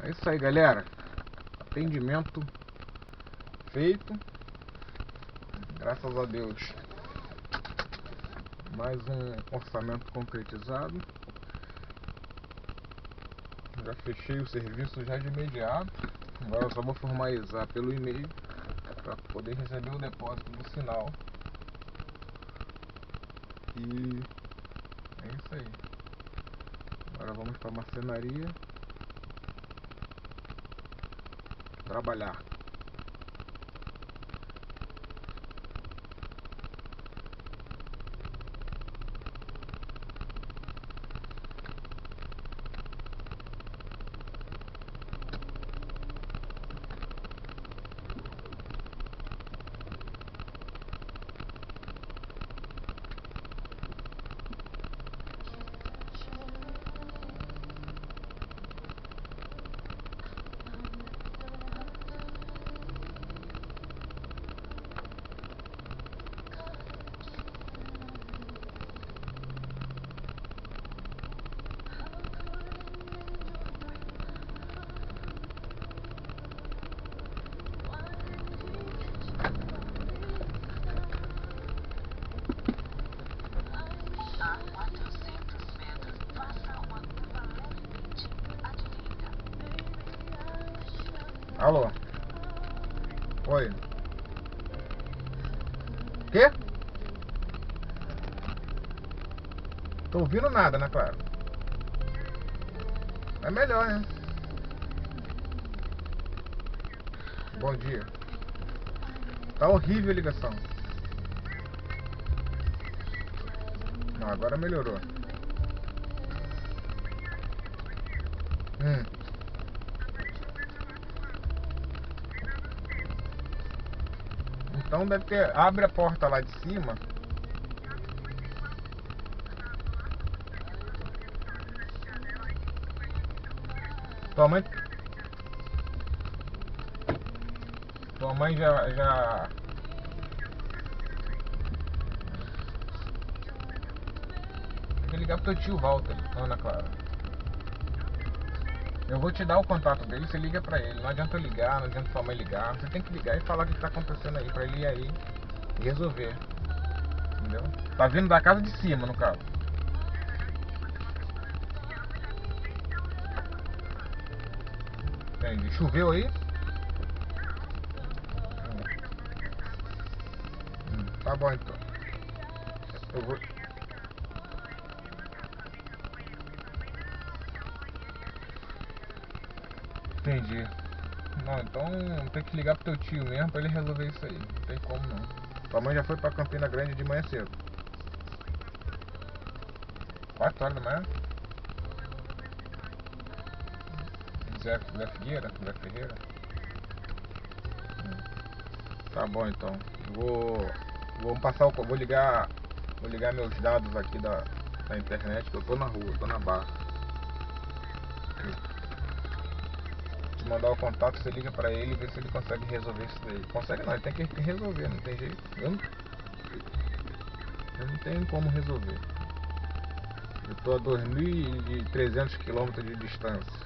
É isso aí, galera. Atendimento feito. Graças a Deus. Mais um orçamento concretizado. Já fechei o serviço já de imediato. Agora eu só vou formalizar pelo e-mail para poder receber o depósito no final. E é isso aí. Agora vamos para a marcenaria trabalhar. Alô? Oi? Quê? Tô ouvindo nada, né, claro? É melhor, né? Bom dia. Tá horrível a ligação. Não, agora melhorou. Então deve ter... Abre a porta lá de cima. Tua mãe já... Tem que ligar pro teu tio Walter, Ana Clara. Eu vou te dar o contato dele, você liga pra ele. Não adianta eu ligar, não adianta tua mãe ligar. Você tem que ligar e falar o que tá acontecendo aí, pra ele ir aí e resolver. Entendeu? Tá vindo da casa de cima, no caso. Entendi. Choveu aí? Tá bom então. Eu vou... Entendi. Não, então tem que ligar pro teu tio mesmo pra ele resolver isso aí. Não tem como não. Tua mãe já foi pra Campina Grande de manhã cedo. 4 horas da manhã? Zé Figueira? Zé Ferreira? Tá bom então. Vou passar vou ligar meus dados aqui da internet, que eu tô na rua, tô na barra. Te mandar o contato, você liga pra ele e vê se ele consegue resolver isso daí. Consegue não, ele tem que resolver, não tem jeito. Eu não tenho como resolver. Eu tô a 2.300 km de distância.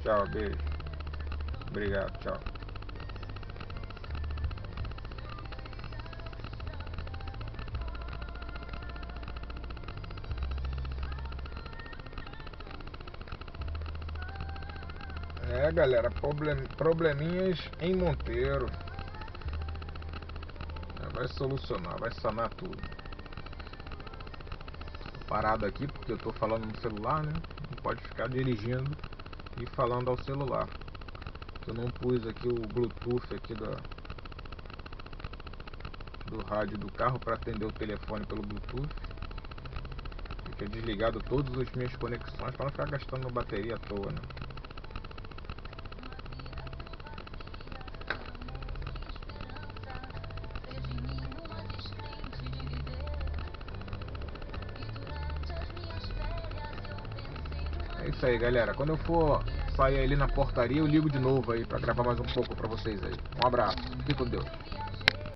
Tchau, beijo. Obrigado, tchau. É, galera, probleminhas em Monteiro. Vai solucionar, vai sanar tudo. Parado aqui porque eu tô falando no celular, né? Não pode ficar dirigindo e falando ao celular. Eu não pus aqui o Bluetooth aqui do rádio do carro para atender o telefone pelo Bluetooth. Fica desligado todas as minhas conexões para não ficar gastando bateria à toa, né? É isso aí, galera. Quando eu for sair ali na portaria, eu ligo de novo aí pra gravar mais um pouco pra vocês aí. Um abraço. Fique com Deus.